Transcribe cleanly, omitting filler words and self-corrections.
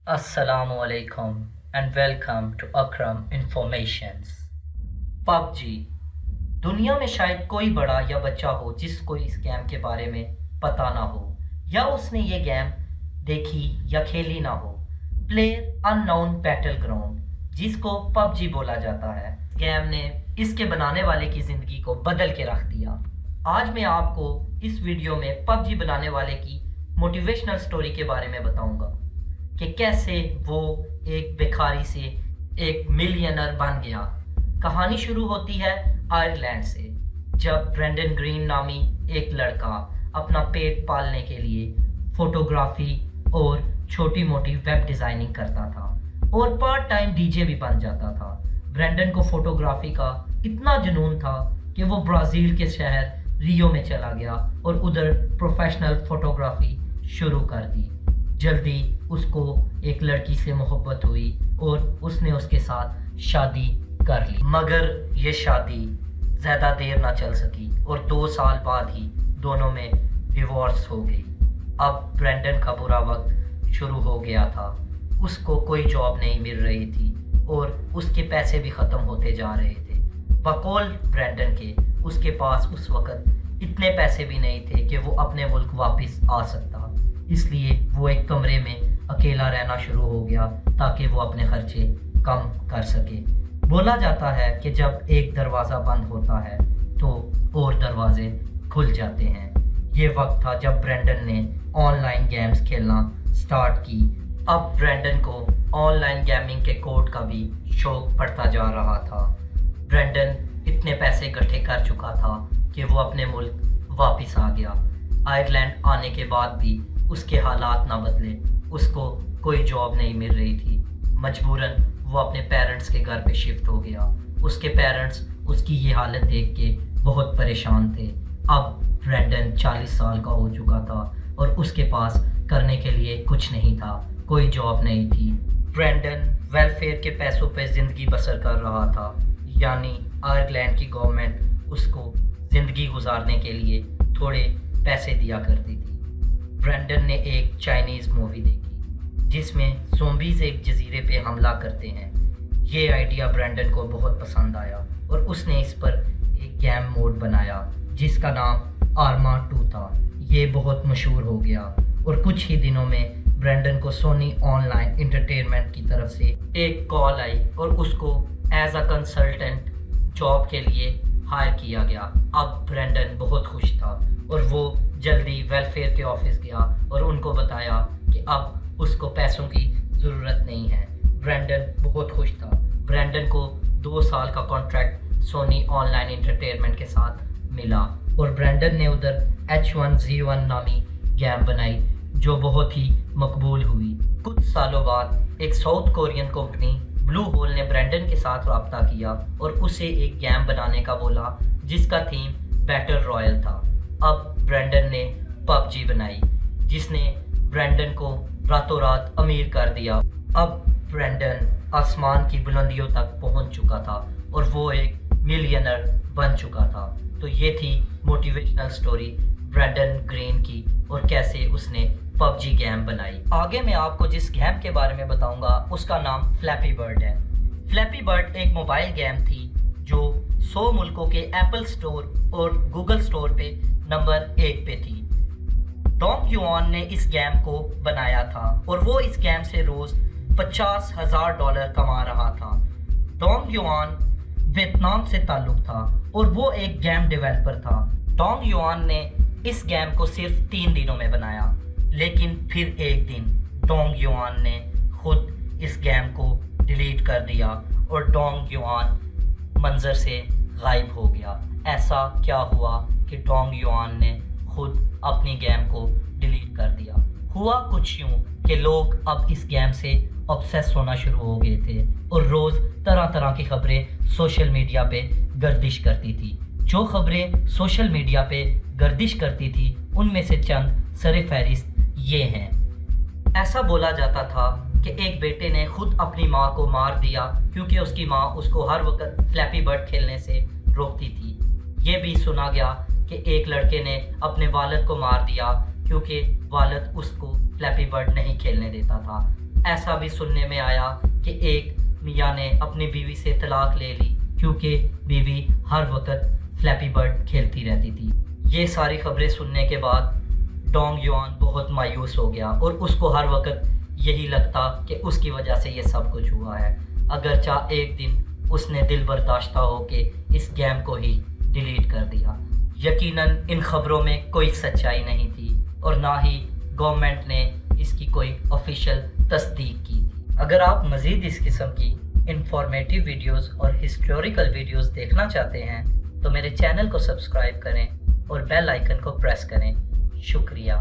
Assalamu alaikum and welcome to Akram Informations. PUBG दुनिया में शायद कोई बड़ा या बच्चा हो जिसको इस गेम के बारे में पता ना हो या उसने ये गेम देखी या खेली ना हो। प्लेयर अननोन बैटल ग्राउंड जिसको PUBG बोला जाता है, गेम ने इसके बनाने वाले की ज़िंदगी को बदल के रख दिया। आज मैं आपको इस वीडियो में PUBG बनाने वाले की मोटिवेशनल स्टोरी के बारे में बताऊंगा कि कैसे वो एक बेकारी से एक मिलियनर बन गया। कहानी शुरू होती है आयरलैंड से, जब ब्रेंडन ग्रीन नामी एक लड़का अपना पेट पालने के लिए फोटोग्राफी और छोटी मोटी वेब डिज़ाइनिंग करता था और पार्ट टाइम डीजे भी बन जाता था। ब्रेंडन को फोटोग्राफी का इतना जुनून था कि वो ब्राज़ील के शहर रियो में चला गया और उधर प्रोफेशनल फोटोग्राफी शुरू कर दी। जल्दी उसको एक लड़की से मोहब्बत हुई और उसने उसके साथ शादी कर ली, मगर ये शादी ज़्यादा देर ना चल सकी और 2 साल बाद ही दोनों में डिवोर्स हो गई। अब ब्रेंडन का बुरा वक्त शुरू हो गया था। उसको कोई जॉब नहीं मिल रही थी और उसके पैसे भी ख़त्म होते जा रहे थे। बकौल ब्रेंडन के उसके पास उस वक़्त इतने पैसे भी नहीं थे कि वो अपने मुल्क वापस आ सकता, इसलिए वो एक कमरे में अकेला रहना शुरू हो गया ताकि वो अपने खर्चे कम कर सके। बोला जाता है कि जब एक दरवाज़ा बंद होता है तो और दरवाजे खुल जाते हैं। ये वक्त था जब ब्रेंडन ने ऑनलाइन गेम्स खेलना स्टार्ट की। अब ब्रेंडन को ऑनलाइन गेमिंग के कोड का भी शौक पड़ता जा रहा था। ब्रेंडन इतने पैसे इकट्ठे कर चुका था कि वो अपने मुल्क वापस आ गया। आयरलैंड आने के बाद भी उसके हालात ना बदले। उसको कोई जॉब नहीं मिल रही थी। मजबूरन वो अपने पेरेंट्स के घर पे शिफ्ट हो गया। उसके पेरेंट्स उसकी ये हालत देख के बहुत परेशान थे। अब ब्रेंडन 40 साल का हो चुका था और उसके पास करने के लिए कुछ नहीं था, कोई जॉब नहीं थी। ब्रेंडन वेलफेयर के पैसों पे ज़िंदगी बसर कर रहा था, यानी आयरलैंड की गवर्नमेंट उसको ज़िंदगी गुजारने के लिए थोड़े पैसे दिया करती थी। ब्रेंडन ने एक चाइनीज़ मूवी देखी जिसमें ज़ॉम्बीज़ एक जजीरे पे हमला करते हैं। ये आइडिया ब्रेंडन को बहुत पसंद आया और उसने इस पर एक गेम मोड बनाया जिसका नाम आर्मा 2 था। ये बहुत मशहूर हो गया और कुछ ही दिनों में ब्रेंडन को सोनी ऑनलाइन एंटरटेनमेंट की तरफ से एक कॉल आई और उसको एज अ कंसल्टेंट जॉब के लिए हायर किया गया। अब ब्रेंडन बहुत खुश था और वो जल्दी वेलफेयर के ऑफिस गया और उनको बताया कि अब उसको पैसों की ज़रूरत नहीं है। ब्रेंडन बहुत खुश था। ब्रेंडन को 2 साल का कॉन्ट्रैक्ट सोनी ऑनलाइन एंटरटेनमेंट के साथ मिला और ब्रेंडन ने उधर H1Z1 नामी गेम बनाई जो बहुत ही मकबूल हुई। कुछ सालों बाद एक South Korean company Bluehole ने ब्रेंडन के साथ रब्ता किया और उसे एक गेम बनाने का बोला जिसका थीम बैटल रॉयल था। अब ब्रेंडन ने PUBG बनाई जिसने ब्रेंडन को रातों रात अमीर कर दिया। अब ब्रेंडन आसमान की बुलंदियों तक पहुंच चुका था और वो एक मिलियनर बन चुका था। तो ये थी मोटिवेशनल स्टोरी ब्रेंडन ग्रीन की और कैसे उसने PUBG गेम बनाई। आगे मैं आपको जिस गेम के बारे में बताऊंगा उसका नाम फ्लैपी बर्ड है। फ्लैपी बर्ड एक मोबाइल गेम थी जो 100 मुल्कों के एप्पल स्टोर और गूगल स्टोर पे नंबर 1 पे थी। डोंग युआन ने इस गेम को बनाया था और वो इस गेम से रोज़ $50,000 कमा रहा था। डोंग युआन वियतनाम से ताल्लुक़ था और वो एक गेम डेवलपर था। डोंग युआन ने इस गेम को सिर्फ 3 दिनों में बनाया, लेकिन फिर एक दिन डोंग युआन ने खुद इस गेम को डिलीट कर दिया और डोंग युआन मंजर से गायब हो गया। ऐसा क्या हुआ कि डोंग युआन ने खुद अपनी गेम को डिलीट कर दिया? हुआ कुछ यूँ कि लोग अब इस गेम से ऑब्सेस होना शुरू हो गए थे और रोज़ तरह तरह की खबरें सोशल मीडिया पे गर्दिश करती थी। जो खबरें सोशल मीडिया पे गर्दिश करती थी उनमें से चंद सरे फहरिस्त ये हैं। ऐसा बोला जाता था कि एक बेटे ने खुद अपनी माँ को मार दिया क्योंकि उसकी माँ उसको हर वक्त फ्लैपी बर्ड खेलने से रोकती थी। ये भी सुना गया कि एक लड़के ने अपने वालिद को मार दिया क्योंकि वालिद उसको فلیپی برڈ نہیں کھیلنے دیتا تھا۔ ایسا بھی سننے میں آیا کہ ایک میاں نے اپنی بیوی سے طلاق لے لی کیونکہ بیوی ہر وقت فلیپی برڈ کھیلتی رہتی تھی۔ یہ ساری خبریں سننے کے بعد ڈونگ یوان بہت مایوس ہو گیا اور اس کو ہر وقت یہی لگتا کہ اس کی وجہ سے یہ سب کچھ ہوا ہے، اگرچہ ایک دن اس نے دل برداشتہ ہو کے اس گیم کو ہی ڈیلیٹ کر دیا۔ یقیناً ان خبروں میں کوئی سچائی نہیں تھی اور نہ ہی گورنمنٹ نے اس کی کوئی آفیشیل تصدیق کی تھی۔ اگر آپ مزید اس قسم کی انفارمیٹیو ویڈیوز اور ہسٹوریکل ویڈیوز دیکھنا چاہتے ہیں تو میرے چینل کو سبسکرائب کریں اور بیل آئیکن کو پریس کریں۔ شکریہ۔